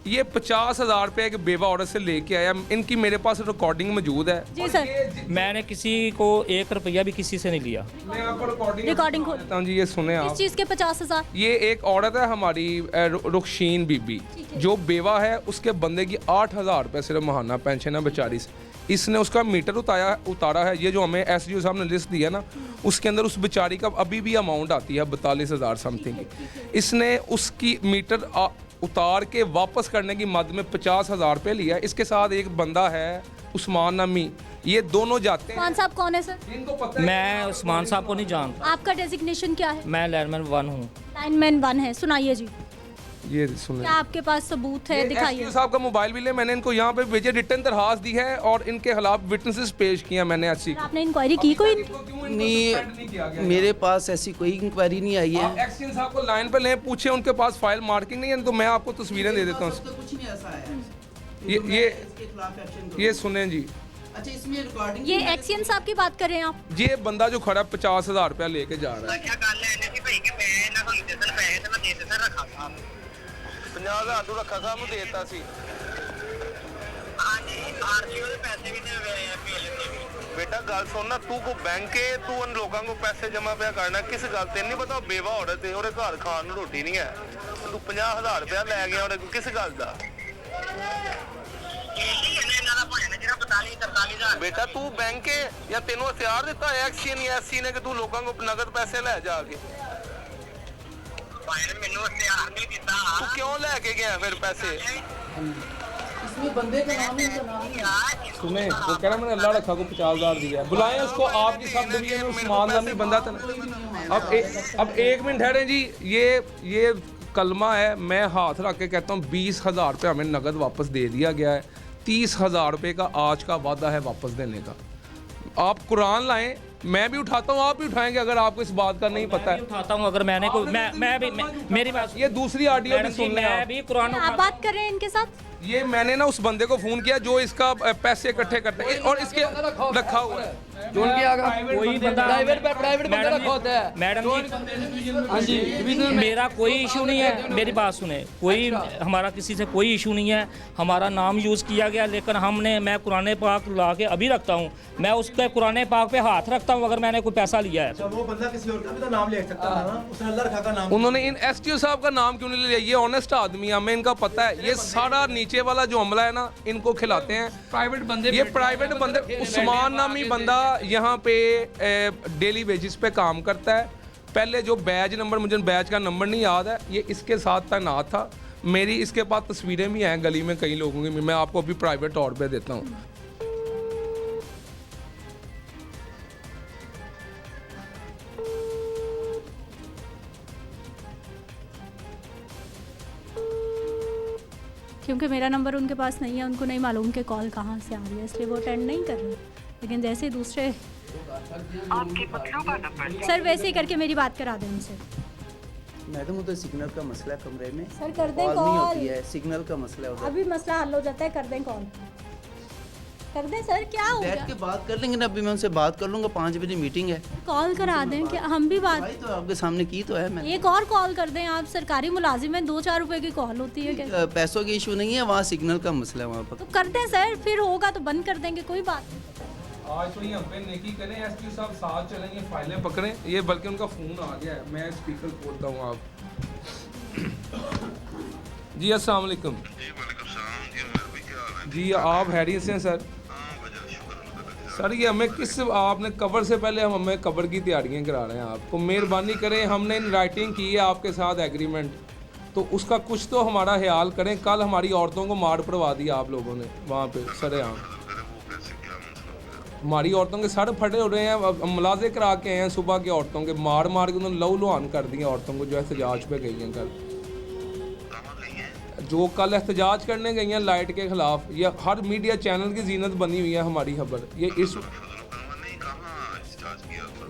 ये 50,000 रुपये एक बेवा औरत से लेके आया। इनकी मेरे पास रिकॉर्डिंग मौजूद है। जी सर, मैंने किसी को 1 रुपया भी किसी से नहीं लिया। मैं आपको रिकॉर्डिंग खोल देता हूं जी, ये सुने इस आप। चीज़ के 50,000। ये एक औरत है हमारी रुखशीन बीबी, जो बेवा है। उसके बंदे की 8,000 रुपये सिर्फ महाना पेंशन है बेचारी से। इसने उसका मीटर उतारा है। ये जो हमें SDO साहब ने लिस्ट दिया ना, उसके अंदर उस बेचारी का अभी भी अमाउंट आती है 42,000 समथिंग की। इसने उसकी मीटर उतार के वापस करने की मद में 50,000 रुपये लिया। इसके साथ एक बंदा है उस्मान नामी, ये दोनों जाते हैं। उस्मान साहब कौन है सर? इनको पता है। मैं उस्मान साहब को नहीं जानता। आपका डेजिग्नेशन क्या है? मैं लाइनमैन 1 हूँ। लाइनमैन 1 है। सुनाइए जी, ये सुने, क्या आपके पास सबूत है? दिखाइए। SDO साहब का मोबाइल भी ले, मैंने इनको यहाँ पे भेजे, रिटर्न दरखास्त दी है और इनके खिलाफ विटनेसेस पेश किया मैंने। ऐसी आपने इंक्वायरी की कोई? नहीं, मेरे पास ऐसी कोई इंक्वायरी नहीं आई है। आप एक्सचेंज साहब को लाइन पे लें, पूछे उनके पास फाइल मार्किंग नहीं है तो मैं आपको तस्वीरें दे देता हूँ। कुछ नहीं ऐसा है। ये सुने जी, अच्छा, इसमें रिकॉर्डिंग ये एक्सियन साहब की बात कर रहे हैं आप? ये बंदा जो खड़ा 50,000 रुपया लेके जा रहा है। क्या गल है कि भाई कि मैं ना कोई दे सन पैसे ते मैं दे सन रखा था 50,000 तू रखा साहब ਨੂੰ ਦੇਤਾ ਸੀ। हाँ जी, आरटीओ ਦੇ पैसे भी ने पे लेते बेटा गल सुन ना, तू को बैंक है, तू उन लोगों को पैसे जमा पिया करना किस गल तेन नहीं पता? बेवा औरत है, ਉਹਦੇ घर खान ਨੂੰ रोटी नहीं है। तू 50,000 रुपया लै गया ਉਹਦੇ ਕੋਲ, किस गल ਦਾ? यही है ना ना भाई ने जेरा 42-43,000 बेटा तू बैंक है या तेनों हथियार दिता है एक्शन या एससी ने कि तू लोगों को नगद पैसे लै जाके? भाई ने मेनू हथियार नहीं दिता। तू क्यों लेके गया फिर पैसे? इसमें बंदे का नाम नहीं। सुने, वो कह रहा मैंने अल्लाह रखा को 50,000 दिया। बुलाएं उसको, आपकी सब डिवीजन में उस्मान नामी बंदा था। अब 1 मिनट ठहरे जी, ये कलमा है। मैं हाथ रख के कहता हूँ 20,000 रुपये हमें नगद वापस दे दिया गया है। 30,000 रुपये का आज का वादा है वापस देने का। आप कुरान लाएं, मैं भी उठाता हूँ, आप भी उठाएंगे अगर आपको इस बात का नहीं पता है। उठाता हूँ अगर मैंने कोई मैं भी मेरी बात ये दूसरी ऑडियो भी सुन लें मैं आप। भी कुरान आप बात कर रहे हैं इनके साथ? ये मैंने ना उस बंदे को फोन किया जो इसका पैसे इकट्ठे करता है और इसके रखा हुआ है। जो उनके आगे कोई बंदा प्राइवेट बंदा रखा होता है। मैडम जी, हाँ जी, मेरा कोई इशू नहीं है। मेरी बात सुने, कोई हमारा किसी से कोई इशू नहीं है। हमारा नाम यूज़ किया गया, लेकिन मैं कुरान पाक ला के अभी रखता हूँ। मैं उसके कुरान पाक पे हाथ रखता हूँ अगर मैंने कोई पैसा लिया है। वो बंदा किसी और का भी तो नाम ले सकता था ना, उसने अल्लाह रखा का नाम। उन्होंने इन SDO साहब का नाम क्यों नहीं लिया? ये ऑनेस्ट आदमी है, हमें इनका पता है। ये सारा नीचे वाला जो अमला है ना, इनको खिलाते हैं प्राइवेट बंदे। ये प्राइवेट बंदे, उस्मान नामी बंदा यहाँ पे डेली बेसिस पे काम करता है। पहले जो बैच नंबर, मुझे बैच का नंबर नहीं याद है, ये इसके साथ तैनात था। मेरी इसके पास तस्वीरें भी हैं गली में कई लोगों की, मैं आपको अभी प्राइवेट तौर पे देता हूँ। क्योंकि मेरा नंबर उनके पास नहीं है, उनको नहीं मालूम कि कॉल कहाँ से आ रही है, इसलिए वो अटेंड नहीं कर रहे। लेकिन जैसे ही दूसरे आपके मतलूबा नंबर सर वैसे ही करके मेरी बात करा दें उनसे। मैडम उधर सिग्नल का मसला है कमरे में। सर कर दें कॉल नहीं कॉल, होती है, सिग्नल का मसला है उधर। अभी मसला हल हो जाता है, कर दें कॉल। कर दें सर, क्या हो बैठ गया? के बात कर लेंगे ना, अभी मैं उनसे बात कर लूँगा। 5 बजे मीटिंग है। कॉल करा दें कि हम भी बात। भाई तो आपके सामने की तो है मैं। एक और कॉल कर दें, आप सरकारी मुलाजिम हैं, 2-4 रुपए की कॉल होती है क्या? पैसों की इशू नहीं है, वहाँ सिग्नल का मसला है वहाँ पर। तो कर दें सर, फिर होगा तो बंद कर देंगे, कोई बात नहीं। आज तो ये हम पे नेकी करें, SDO साहब साथ चलेंगे, फाइलें पकड़ें। ये बल्कि उनका फ़ोन आ गया है, मैं स्पीकर खोलता हूँ। आप जी अस्सलाम वालेकुम। जी वालेकुम सलाम जी, मेरे भाई क्या हाल है? जी आप हैरियत से हैं सर? हाँ वजह शुक्र। सर ये हमें किस, आपने कवर से पहले हमें कवर की तैयारियां करा रहे हैं। आपको मेहरबानी करें, हमने इन राइटिंग की है आपके साथ एग्रीमेंट, तो उसका कुछ तो हमारा ख्याल करें। कल हमारी औरतों को मार पड़वा दिया आप लोगों ने वहाँ पे सरेआम। हमारी औरतों के सर फटे हो रहे हैं, मुलाजे करा के आए हैं सुबह की औरतों के, मार मार के उन्होंने लहू लुहान कर दिया औरतों को जो एहतजाज पे गई हैं कल। जो कल एहतजाज करने गई हैं लाइट के खिलाफ। ये हर मीडिया चैनल की जीनत बनी हुई है हमारी खबर।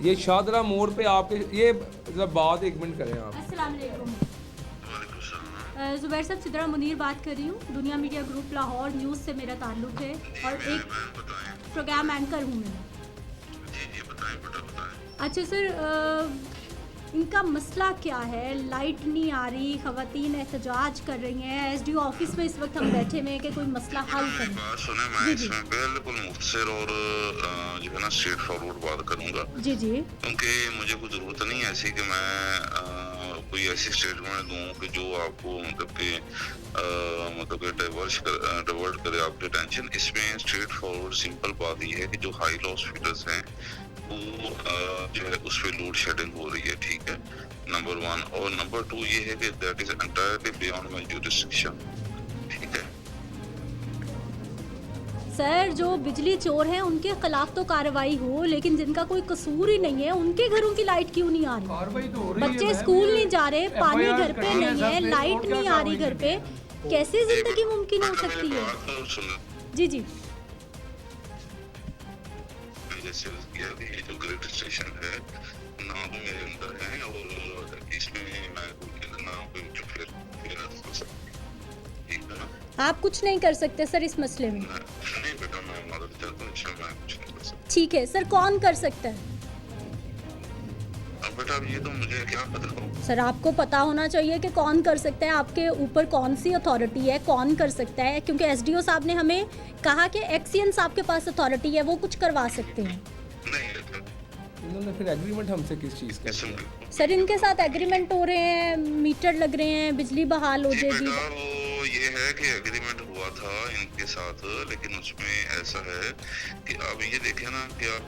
ये शादरा मोड़ पे आपके, ये बात 1 मिनट करें आप। अस्सलाम वालेकुम। ज़ुबैर साहब, सिद्रा मुनीर बात कर रही हूँ। दुनिया मीडिया ग्रुप लाहौर न्यूज़ से मेरा ताल्लुक़ है और एक प्रोग्राम एंकर हूँ मैं। अच्छा सर, इनका मसला क्या है? लाइट नहीं आ रही, खवातीन एहतजाज कर रही हैं। एसडीओ ऑफिस में इस वक्त हम बैठे हुए हैं कि कोई मसला हल करें। बात सुने, मैं इसमें बिल्कुल मुख्तसर और जो है ना स्ट्रेट फॉरवर्ड बात करूंगा, जी जी क्योंकि मुझे कोई ज़रूरत नहीं है ऐसी कि मैं कोई ऐसी स्टेटमेंट दूं कि जो आपको मतलब कि डाइवर्ट करे आपकी टेंशन। इसमें स्ट्रेट फॉरवर्ड सिंपल बात ये है कि जो हाई हॉस्पिटल्स हैं वो जो है उस पर लोड शेडिंग हो रही है, ठीक है, नंबर 1। और नंबर 2 ये है कि that is entirely beyond my jurisdiction, ठीक है। सर, जो बिजली चोर हैं उनके खिलाफ तो कार्रवाई हो, लेकिन जिनका कोई कसूर ही नहीं है उनके घरों की लाइट क्यों नहीं आ रही? बच्चे स्कूल नहीं जा रहे, पानी घर पे नहीं है, लाइट नहीं आ रही घर पे, कैसे जिंदगी मुमकिन हो सकती है? जी जी जैसे ये जो ग्रेड स्टेशन है ना तो मेरे अंदर है, और इसमें मैं ना जो फिर ठीक है ना। आप कुछ नहीं कर सकते सर इस मसले में? नहीं बेटा, मैं मदद चाहता हूँ, इसमें मैं कुछ नहीं कर सकता। ठीक है सर, कौन कर सकता है? अब बेटा ये तो मुझे क्या पता हो। सर, आपको पता होना चाहिए कि कौन कर सकता है, आपके ऊपर कौन सी अथॉरिटी है, कौन कर सकता है, क्योंकि एसडीओ साहब ने हमें कहा कि एक्सियन साहब के पास अथॉरिटी है, वो कुछ करवा सकते हैं। नहीं बेटा, इन्होंने फिर एग्रीमेंट हमसे किस चीज़ का किया? सर, इनके साथ एग्रीमेंट हो रहे हैं, मीटर लग रहे हैं, बिजली बहाल हो जी जाएगी। बेटा, वो ये है कि एग्रीमेंट हुआ था इनके साथ, लेकिन उसमें ऐसा है कि अब ये देखें ना कि आप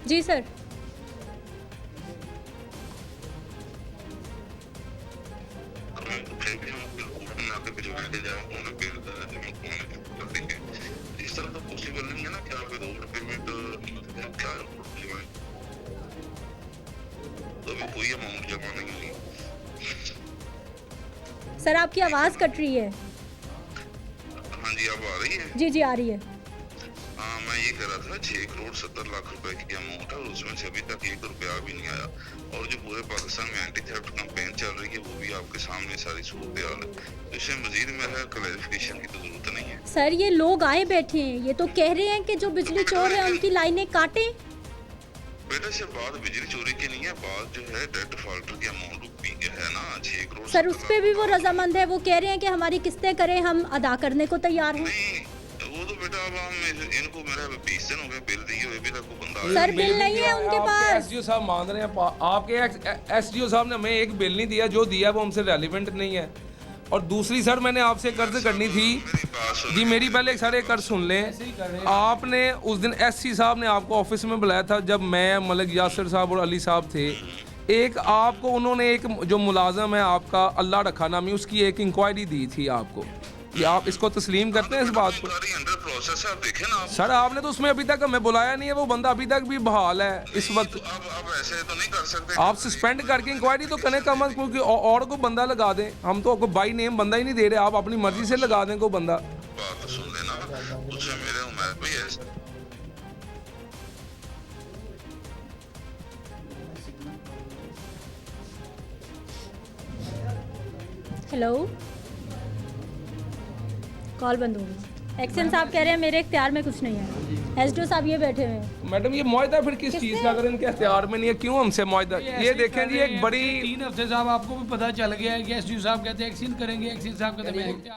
जी सर। फिर भी हम आके भिजवा के जाए उन्हें फिर इस तरह तो पॉसिबल नहीं है ना कि आप रोड पेमेंट क्या तो अभी कोई अमाउंट जमा नहीं हुई। सर, आपकी आवाज़ कट रही है। हाँ जी, अब आ रही है? जी जी आ रही है। हाँ, मैं ये कह रहा था 6 करोड़ 70 लाख रुपए की अमाउंट है और उसमें से अभी तक 1 रुपया भी नहीं आया, और जो पूरे पाकिस्तान में एंटी थेफ्ट कैंपेन चल रही है वो भी आपके सामने सारी सूरत हाल है, तो इसमें मजीद मेरा क्लैरिफिकेशन की तो जरूरत नहीं है। सर, ये लोग आए बैठे हैं, ये तो कह रहे हैं कि जो बिजली चोर है उनकी लाइनें काटें। बेटा से बात बिजली चोरी की नहीं है, बात जो है डेट डिफॉल्टर की अमाउंट है ना 6 करोड़। सर, उस पे भी वो रजामंद है, वो कह रहे हैं कि हमारी किस्तें करें, हम अदा करने को तैयार हैं। नहीं, वो तो बेटा अब हम इनको मेरा 20 दिन हो गए बिल दिए हुए, अभी तक वो बंदा सर, बिल नहीं है उनके पास। एसडीओ साहब मान रहे हैं, आपके एसडीओ साहब ने हमें एक बिल नहीं दिया, जो दिया वो हमसे रेलिवेंट नहीं है। और दूसरी सर, मैंने आपसे कर्ज करनी थी जी, मेरी पहले एक सारे कर्ज सुन लें। आपने उस दिन एससी साहब ने आपको ऑफिस में बुलाया था जब मैं मलिक यासिर साहब और अली साहब थे। एक आपको उन्होंने एक जो मुलाजम है आपका अल्लाह रखा नामी, उसकी एक इंक्वायरी दी थी आपको, कि आप इसको तस्लीम करते हैं इस बात को? अंडर प्रोसेस है, आप देखें ना। सर, आपने तो उसमें अभी तक हमें बुलाया नहीं है, वो बंदा अभी तक भी बहाल है इस वक्त। तो अब ऐसे तो नहीं कर सकते। आप सस्पेंड करके इंक्वायरी तो करें कम, क्योंकि और को बंदा लगा दें। हम तो आपको बाई नेम बंदा ही नहीं दे रहे, आप अपनी मर्जी से लगा दें कोई बंदा। बात तो सुन लेना, उसमें मेरे उम्मीद भी है। हेलो, कॉल बंद हो गई। एक्शन साहब कह रहे हैं मेरे इख्तियार में कुछ नहीं है। एसडीओ साहब ये बैठे हुए हैं। मैडम, ये मुआहदा फिर किस चीज़ का? अगर इनके इख्तियार में नहीं है, क्यों हमसे मुआहदा? ये देखें जी, एक बड़ी 3 हफ्ते साहब आपको भी पता चल गया है कि एसडीओ साहब कहते हैं एक्शन करेंगे, एक्शन साहब कहते हैं